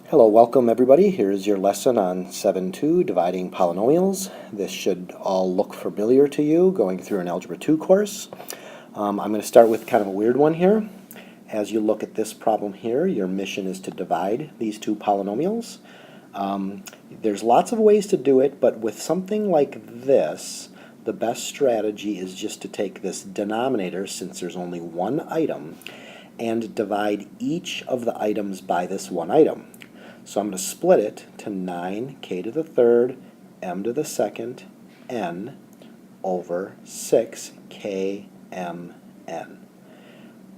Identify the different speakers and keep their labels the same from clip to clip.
Speaker 1: Hello, welcome everybody. Here is your lesson on 7.2, dividing polynomials. This should all look familiar to you going through an Algebra 2 course. I'm going to start with kind of a weird one here. As you look at this problem here, your mission is to divide these two polynomials. There's lots of ways to do it, but with something like this, the best strategy is just to take this denominator, since there's only one item, and divide each of the items by this one item. So I'm going to split it to 9k to the third, m to the second, n over 6k m n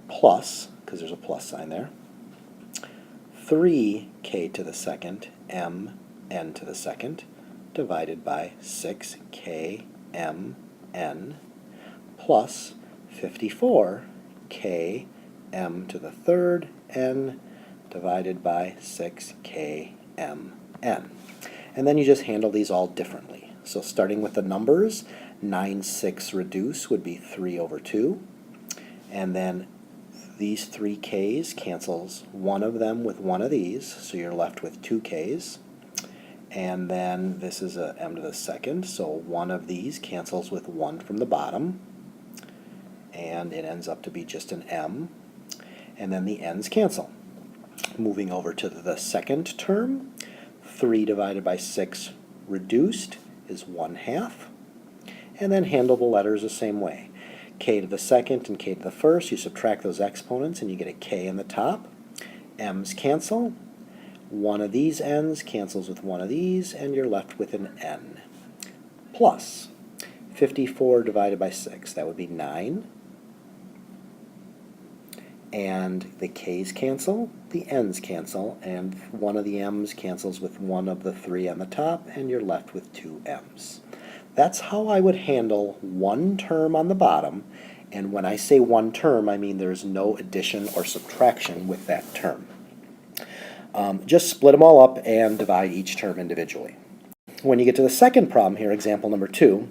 Speaker 1: plus, because there's a plus sign there, 3k to the second, m n to the second, divided by 6k m n plus 54k m to the third, n divided by 6k m n. And then you just handle these all differently. So starting with the numbers, 9, 6 reduce would be 3 over 2. And then these 3 k's cancels one of them with one of these, so you're left with 2 k's. And then this is a m to the second, so one of these cancels with one from the bottom, and it ends up to be just an m. And then the n's cancel. Moving over to the second term, 3 divided by 6 reduced is 1/2. And then handle the letters the same way. K to the second and k to the first, you subtract those exponents and you get a k in the top. M's cancel. One of these n's cancels with one of these, and you're left with an n. Plus 54 divided by 6, that would be 9. And the k's cancel, the n's cancel, and one of the m's cancels with one of the 3 on the top, and you're left with 2 m's. That's how I would handle one term on the bottom, and when I say one term, I mean there's no addition or subtraction with that term. Just split them all up and divide each term individually. When you get to the second problem here, example number 2,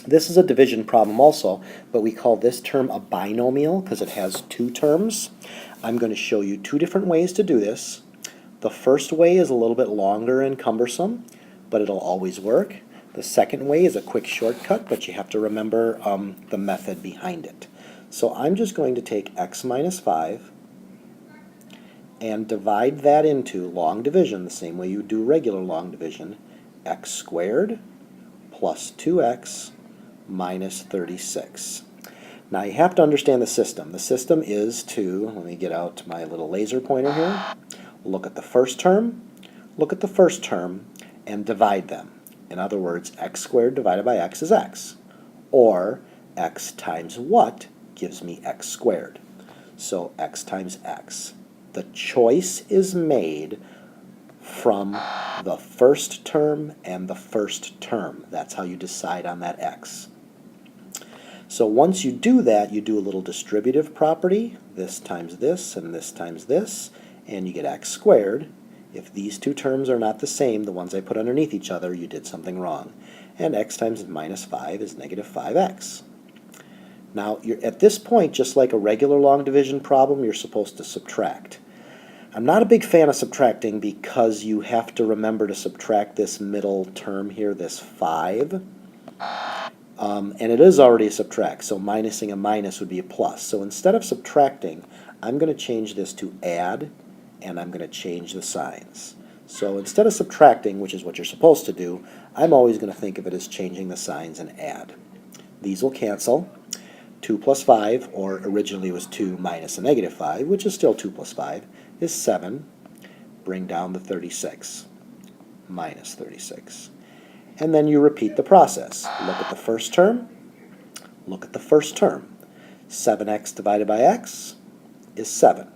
Speaker 1: this is a division problem also, but we call this term a binomial because it has 2 terms. I'm going to show you 2 different ways to do this. The first way is a little bit longer and cumbersome, but it'll always work. The second way is a quick shortcut, but you have to remember the method behind it. So I'm just going to take x minus 5 and divide that into long division, the same way you do regular long division, x squared plus 2x minus 36. Now you have to understand the system. The system is to, let me get out my little laser pointer here, look at the first term, look at the first term, and divide them. In other words, x squared divided by x is x. Or x times what gives me x squared. So x times x. The choice is made from the first term and the first term. That's how you decide on that x. So once you do that, you do a little distributive property, this times this and this times this, and you get x squared. If these 2 terms are not the same, the ones I put underneath each other, you did something wrong. And x times minus 5 is negative 5x. Now, at this point, just like a regular long division problem, you're supposed to subtract. I'm not a big fan of subtracting because you have to remember to subtract this middle term here, this 5. And it is already a subtract, so minusing a minus would be a plus. So instead of subtracting, I'm going to change this to add, and I'm going to change the signs. So instead of subtracting, which is what you're supposed to do, I'm always going to think of it as changing the signs and add. These will cancel. 2 plus 5, or originally it was 2 minus a negative 5, which is still 2 plus 5, is 7. Bring down the 36, minus 36. And then you repeat the process. Look at the first term, look at the first term. 7x divided by x is 7.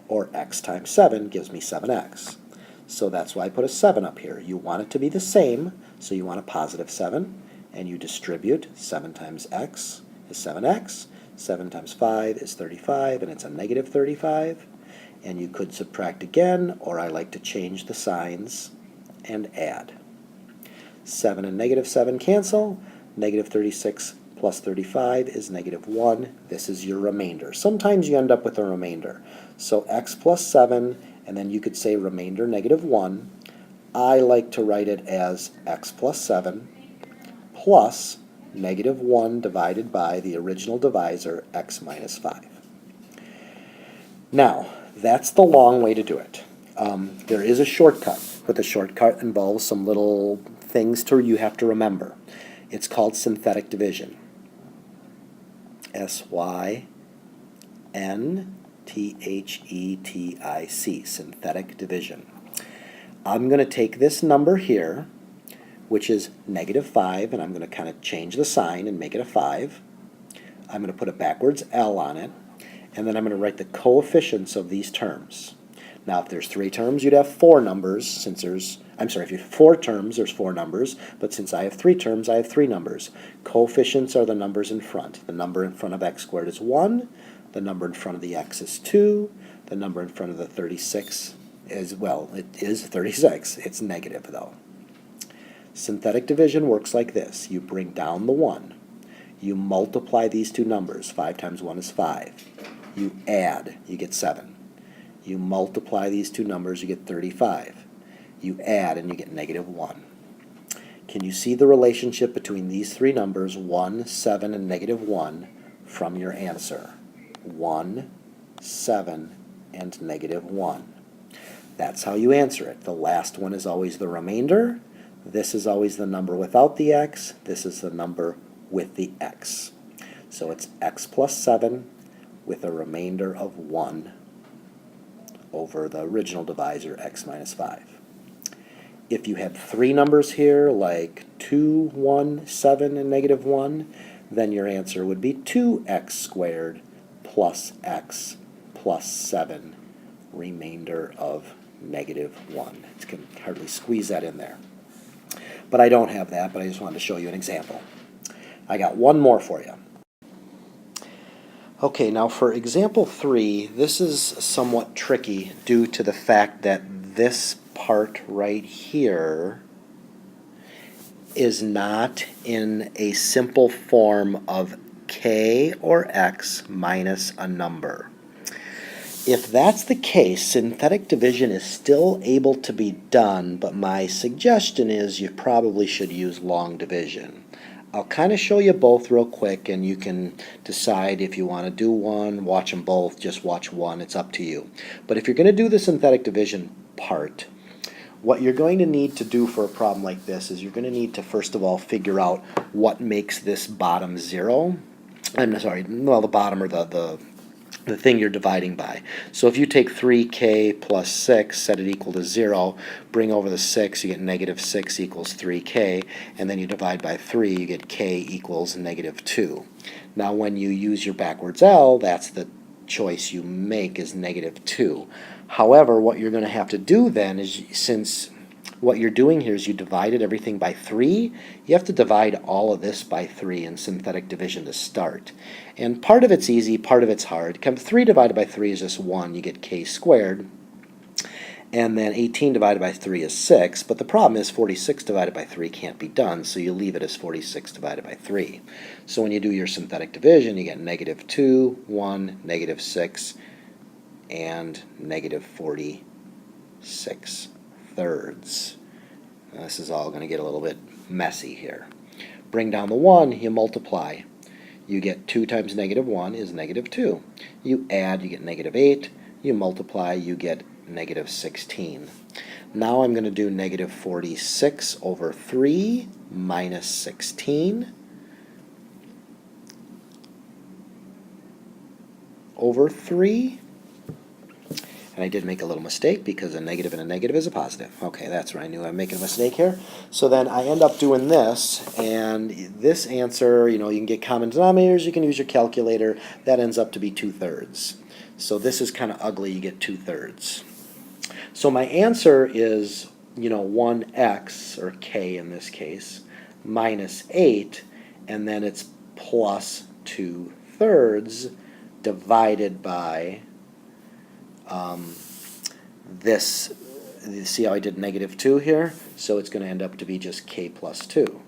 Speaker 1: Or x times 7 gives me 7x. So that's why I put a 7 up here. You want it to be the same, so you want a positive 7, and you distribute 7 times x is 7x, 7 times 5 is 35, and it's a negative 35. And you could subtract again, or I like to change the signs and add. 7 and negative 7 cancel. Negative 36 plus 35 is negative 1. This is your remainder. Sometimes you end up with a remainder. So x plus 7 and then you could say remainder -1. I like to write it as x plus 7 plus -1 divided by the original divisor, x minus 5. Now, that's the long way to do it. There is a shortcut, but the shortcut involves some little things you have to remember. It's called synthetic division. S-Y-N-T-H-E-T-I-C, synthetic division. I'm going to take this number here, which is -5, and I'm going to kind of change the sign and make it a 5. I'm going to put a backwards L on it, and then I'm going to write the coefficients of these terms. Now, if there's 3 terms, you'd have 4 numbers. If you have 4 terms, there's 4 numbers, but since I have 3 terms, I have 3 numbers. Coefficients are the numbers in front. The number in front of x squared is 1, the number in front of the x is 2, the number in front of the 36 is, well, it is 36. It's negative, though. Synthetic division works like this. You bring down the 1. You multiply these two numbers. 5 times 1 is 5. You add, you get 7. You multiply these two numbers, you get 35. You add, and you get -1. Can you see the relationship between these 3 numbers, 1, 7, and -1, from your answer? 1, 7, and -1. That's how you answer it. The last one is always the remainder. This is always the number without the x. This is the number with the x. So it's x plus 7 with a remainder of 1 over the original divisor, x minus 5. If you had 3 numbers here, like 2, 1, 7, and -1, then your answer would be 2x squared plus x plus 7, remainder of -1. You can hardly squeeze that in there. But I don't have that, but I just wanted to show you an example. I got one more for you. Okay, now for example 3, this is somewhat tricky due to the fact that this part right here is not in a simple form of k or x minus a number. If that's the case, synthetic division is still able to be done, but my suggestion is you probably should use long division. I'll kind of show you both real quick, and you can decide if you want to do one, watch them both, just watch one, it's up to you. But if you're going to do the synthetic division part, what you're going to need to do for a problem like this is you're going to need to first of all figure out what makes this bottom 0. I'm sorry, well, the bottom or the thing you're dividing by. So if you take 3k plus 6, set it equal to 0, bring over the 6, you get -6 equals 3k, and then you divide by 3, you get k equals -2. Now when you use your backwards L, that's the choice you make, is -2. However, what you're going to have to do then is, since what you're doing here is you divided everything by 3, you have to divide all of this by 3 in synthetic division to start. And part of it's easy, part of it's hard. 3 divided by 3 is just 1, you get k squared. And then 18 divided by 3 is 6, but the problem is 46 divided by 3 can't be done, so you leave it as 46 divided by 3. So when you do your synthetic division, you get -2, 1, -6, and -46 thirds. Now, this is all going to get a little bit messy here. Bring down the 1, you multiply. You get 2 times -1 is -2. You add, you get -8. You multiply, you get -16. Now I'm going to do -46 over 3 minus 16 over 3. And I did make a little mistake because a negative and a negative is a positive. Okay, that's right. I knew I'm making a mistake here. So then I end up doing this, and this answer, you can get common denominators, you can use your calculator. That ends up to be 2/3. So this is kind of ugly, you get 2/3. So my answer is, 1x, or k in this case, minus 8, and then it's plus 2/3 divided by see how I did -2 here? So it's going to end up to be just k plus 2.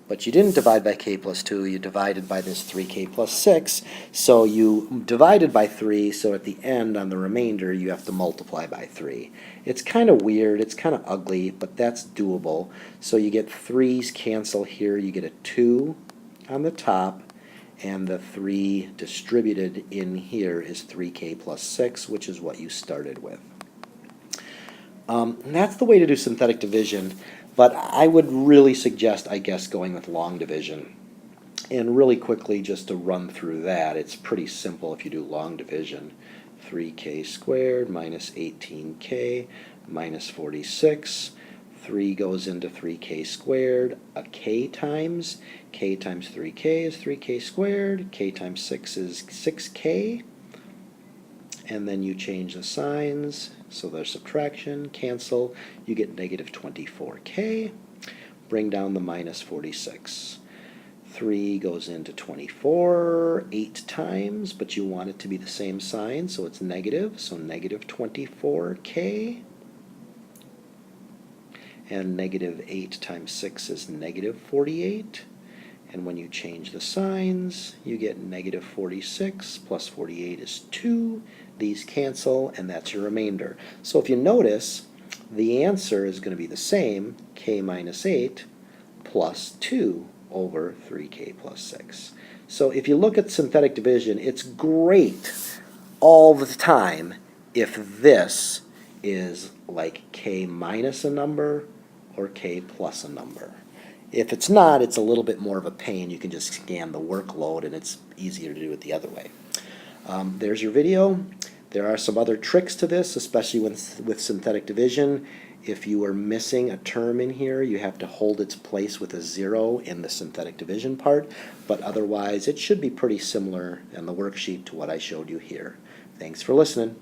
Speaker 1: But you didn't divide by k plus 2, you divided by this 3k plus 6, so you divided by 3, so at the end on the remainder you have to multiply by 3. It's kind of weird, it's kind of ugly, but that's doable. So you get 3's cancel here, you get a 2 on the top, and the 3 distributed in here is 3k plus 6, which is what you started with. And that's the way to do synthetic division, but I would really suggest, I guess, going with long division. And really quickly, just to run through that, it's pretty simple if you do long division. 3k squared minus 18k minus 46. 3 goes into 3k squared, a k times 3k is 3k squared, k times 6 is 6k, and then you change the signs, so there's subtraction, cancel, you get negative 24k, bring down the minus 46. 3 goes into 24 8 times, but you want it to be the same sign, so it's negative, so negative 24k, and negative 8 times 6 is negative 48. And when you change the signs, you get negative 46 plus 48 is 2. These cancel, and that's your remainder. So if you notice, the answer is going to be the same, k minus 8 plus 2 over 3k plus 6. So if you look at synthetic division, it's great all the time if this is like k minus a number or k plus a number. If it's not, it's a little bit more of a pain. You can just scan the workload, and it's easier to do it the other way. There's your video. There are some other tricks to this, especially with synthetic division. If you are missing a term in here, you have to hold its place with a 0 in the synthetic division part, but otherwise it should be pretty similar in the worksheet to what I showed you here. Thanks for listening.